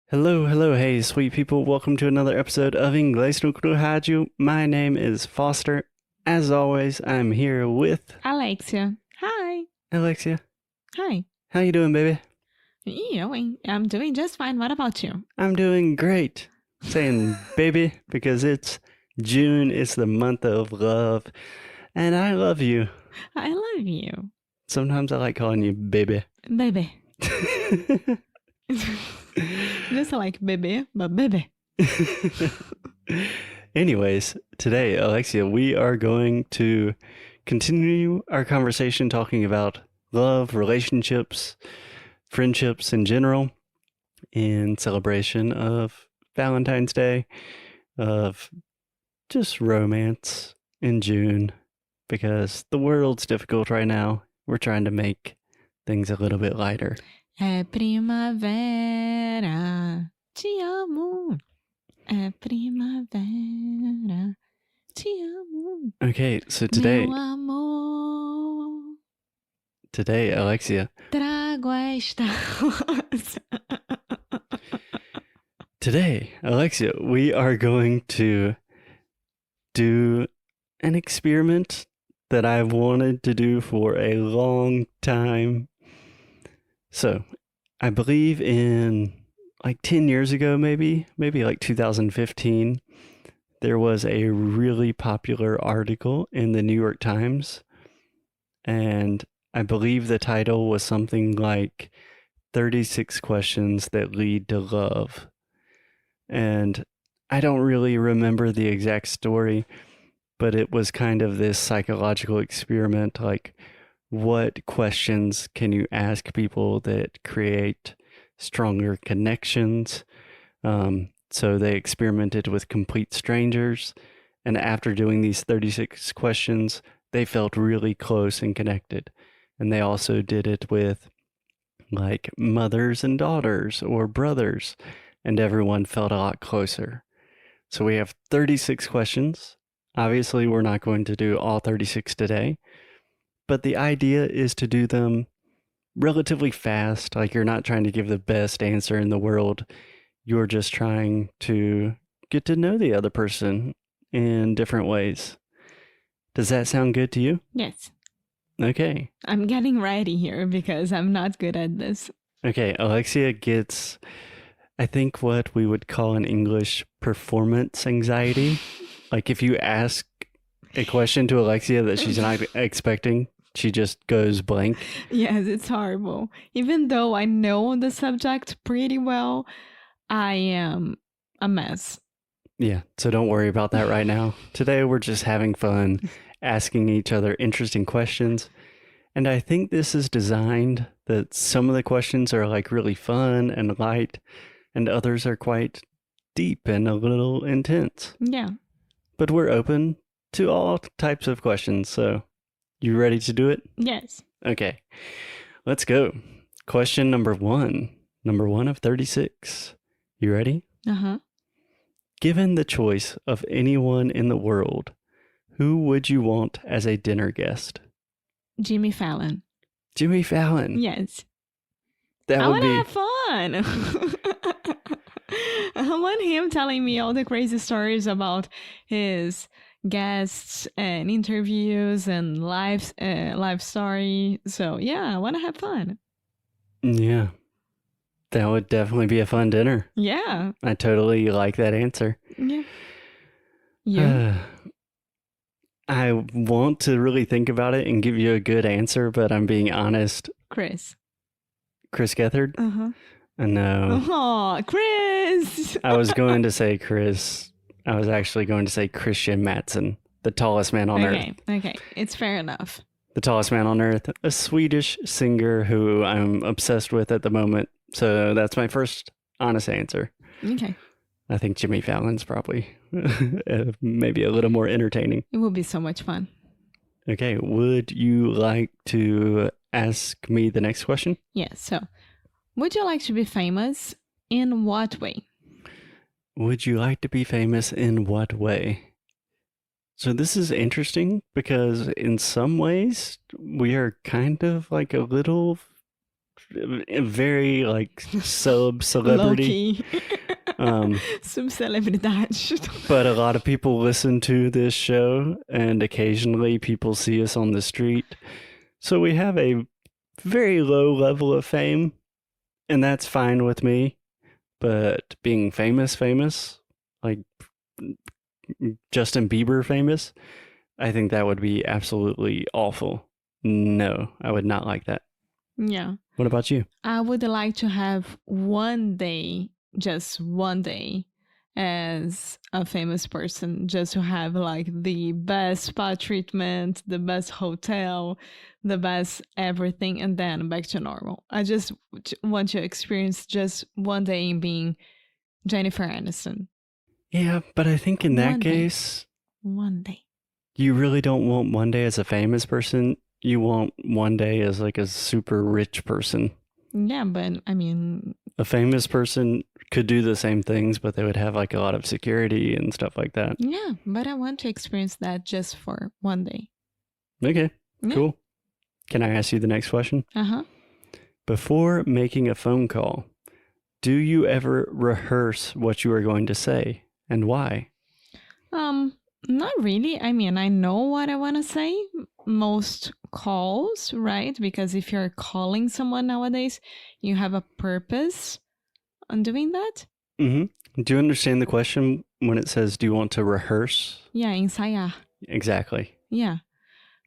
Hello, hello, hey, sweet people. Welcome to another episode of Inglês no Rádio. My name is Foster. As always, I'm here with Alexia. Hi. Alexia. Hi. How you doing, baby? I'm doing just fine. What about you? I'm doing great. Saying baby because it's June. It's the month of love. And I love you. I love you. Sometimes I like calling you baby. Baby. Just like baby, but baby. Anyways, today, Alexia, we are going to continue our conversation talking about love, relationships, friendships in general, in celebration of Valentine's Day, of just romance in June, because the world's difficult right now. We're trying to make things a little bit lighter. É primavera, te amo. É primavera, te amo. Okay, so today, Meu amor, Alexia, trago esta rosa. today, Alexia, we are going to do an experiment that I've wanted to do for a long time. So, I believe in like 10 years ago, maybe like 2015, there was a really popular article in the New York Times. And I believe the title was something like 36 Questions That Lead to Love. And I don't really remember the exact story, but it was kind of this psychological experiment, like what questions can you ask people that create stronger connections? So they experimented with complete strangers, and after doing these 36 questions, they felt really close and connected. And they also did it with like mothers and daughters or brothers, and everyone felt a lot closer. So we have 36 questions. Obviously, we're not going to do all 36 today, but the idea is to do them relatively fast. Like you're not trying to give the best answer in the world. You're just trying to get to know the other person in different ways. Does that sound good to you? Yes. Okay. I'm getting ready here because I'm not good at this. Okay, Alexia gets, I think, what we would call in English performance anxiety. Like if you ask a question to Alexia that she's not expecting, she just goes blank. Yes, it's horrible. Even though I know the subject pretty well, I am a mess. Yeah, so don't worry about that right now. Today we're just having fun, asking each other interesting questions. And I think this is designed that some of the questions are like really fun and light, and others are quite deep and a little intense. Yeah. But we're open to all types of questions, so you ready to do it? Yes. Okay, let's go. Question number one of 36. You ready? Uh-huh. Given the choice of anyone in the world, who would you want as a dinner guest? Jimmy Fallon. Jimmy Fallon. Yes. That I would want be to have fun. I want him telling me all the crazy stories about his guests and interviews and life story. So yeah, I want to have fun. Yeah. That would definitely be a fun dinner. Yeah. I totally like that answer. Yeah. You? I want to really think about it and give you a good answer, but I'm being honest. Chris. Chris Gethard? Uh-huh. No. Oh, Chris! I was going to say Chris. I was actually going to say Christian Matson, the tallest man on earth. Okay. It's fair enough. The tallest man on earth, a Swedish singer who I'm obsessed with at the moment. So that's my first honest answer. Okay. I think Jimmy Fallon's probably maybe a little more entertaining. It will be so much fun. Okay, would you like to ask me the next question? Yes. So, would you like to be famous? In what way? Would you like to be famous in what way? So this is interesting because in some ways we are kind of like a little very like sub-celebrity. Low-key. Subcelebridade. But a lot of people listen to this show, and occasionally people see us on the street. So we have a very low level of fame, and that's fine with me. But being famous, like Justin Bieber famous, I think that would be absolutely awful. No, I would not like that. Yeah. What about you? I would like to have one day, just one day, as a famous person, just to have like the best spa treatment, the best hotel, the best everything, and then back to normal. I just want to experience just one day in being Jennifer Aniston. Yeah, but I think in that One day. case, One day. you really don't want one day as a famous person. You want one day as like a super rich person. Yeah, but I mean, A famous person could do the same things, but they would have like a lot of security and stuff like that. yeah, but I want to experience that just for one day. Okay, Yeah. cool. Can I ask you the next question? Uh-huh. Before making a phone call, do you ever rehearse what you are going to say and why? Not really. I mean, I know what I want to say most calls, right? Because if you're calling someone nowadays, you have a purpose on doing that. Mm-hmm. Do you understand the question when it says, do you want to rehearse? Yeah, ensaiar. Exactly. Yeah.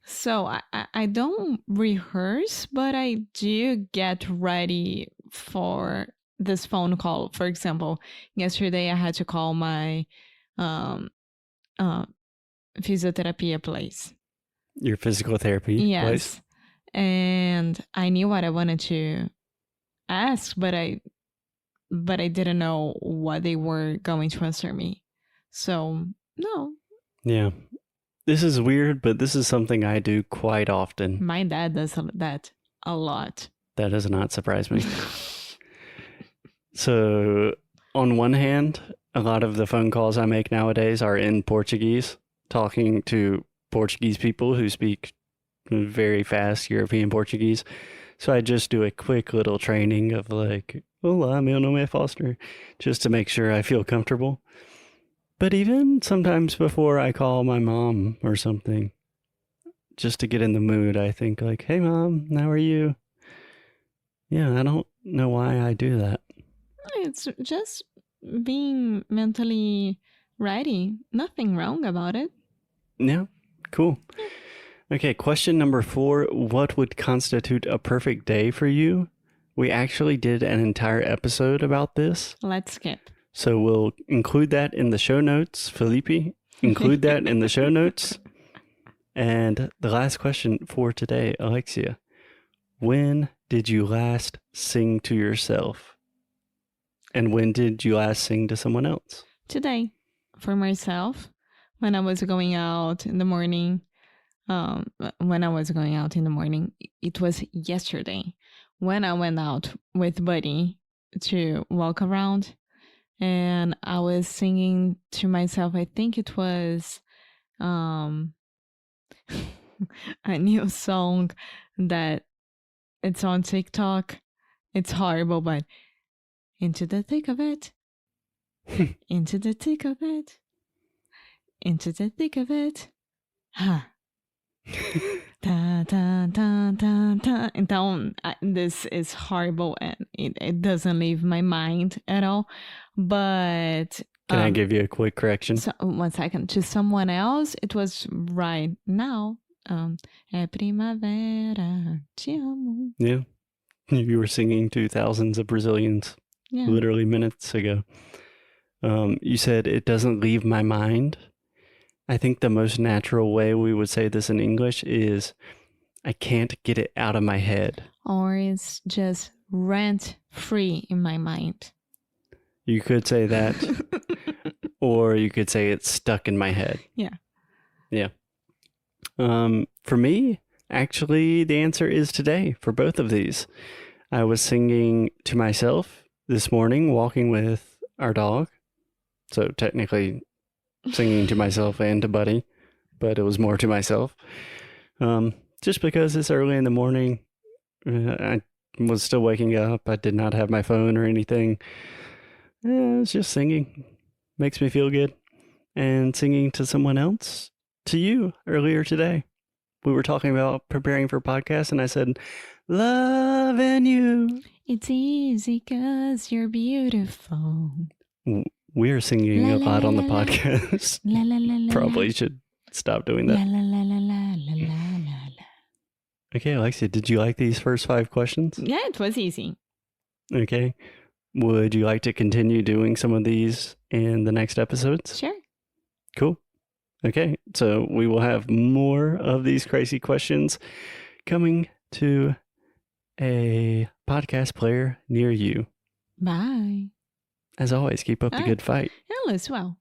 So I don't rehearse, but I do get ready for this phone call. For example, yesterday I had to call my physiotherapy place. Your physical therapy Yes. place? And I knew what I wanted to ask, but I didn't know what they were going to answer me. So, no. Yeah. This is weird, but this is something I do quite often. My dad does that a lot. That does not surprise me. So, on one hand, a lot of the phone calls I make nowadays are in Portuguese, talking to Portuguese people who speak very fast European Portuguese. So I just do a quick little training of like, olá, meu nome é Foster, just to make sure I feel comfortable. But even sometimes before I call my mom or something, just to get in the mood, I think like, hey mom, how are you? Yeah, I don't know why I do that. It's just being mentally ready. Nothing wrong about it. Yeah, cool. Okay, question number 4. What would constitute a perfect day for you? We actually did an entire episode about this. Let's skip. So we'll include that in the show notes. Felipe, include that in the show notes. And the last question for today, Alexia. When did you last sing to yourself? And when did you last sing to someone else? Today, for myself, when I was going out in the morning, it was yesterday when I went out with Buddy to walk around, and I was singing to myself. I think it was a new song that it's on TikTok. It's horrible, but into the thick of it, into the thick of it, into the thick of it. Ha. Ta, ta, ta, ta, ta. Então, this is horrible and it doesn't leave my mind at all. But Can I give you a quick correction? So, 1 second. To someone else, it was right now. É primavera, te amo. Yeah. You were singing to thousands of Brazilians literally minutes ago. You said it doesn't leave my mind. I think the most natural way we would say this in English is I can't get it out of my head. Or it's just rent free in my mind. You could say that. Or you could say it's stuck in my head. Yeah. Yeah. For me, actually, the answer is today for both of these. I was singing to myself this morning, walking with our dog. So technically singing to myself and to Buddy, but it was more to myself. Just because it's early in the morning, I was still waking up. I did not have my phone or anything. I was just singing. Makes me feel good. And singing to someone else, to you, earlier today. We were talking about preparing for podcasts, and I said, loving you. It's easy 'cause you're beautiful. We're singing La, a la, lot la, on the la, la. podcast. La la la la. Probably should stop doing La that. la la la la la la la la. Okay, Alexia, did you like these first 5 questions? Yeah, it was easy. Okay. Would you like to continue doing some of these in the next episodes? Sure. Cool. Okay, so we will have more of these crazy questions coming to a podcast player near you. Bye. As always, keep up the good fight. Hello as well.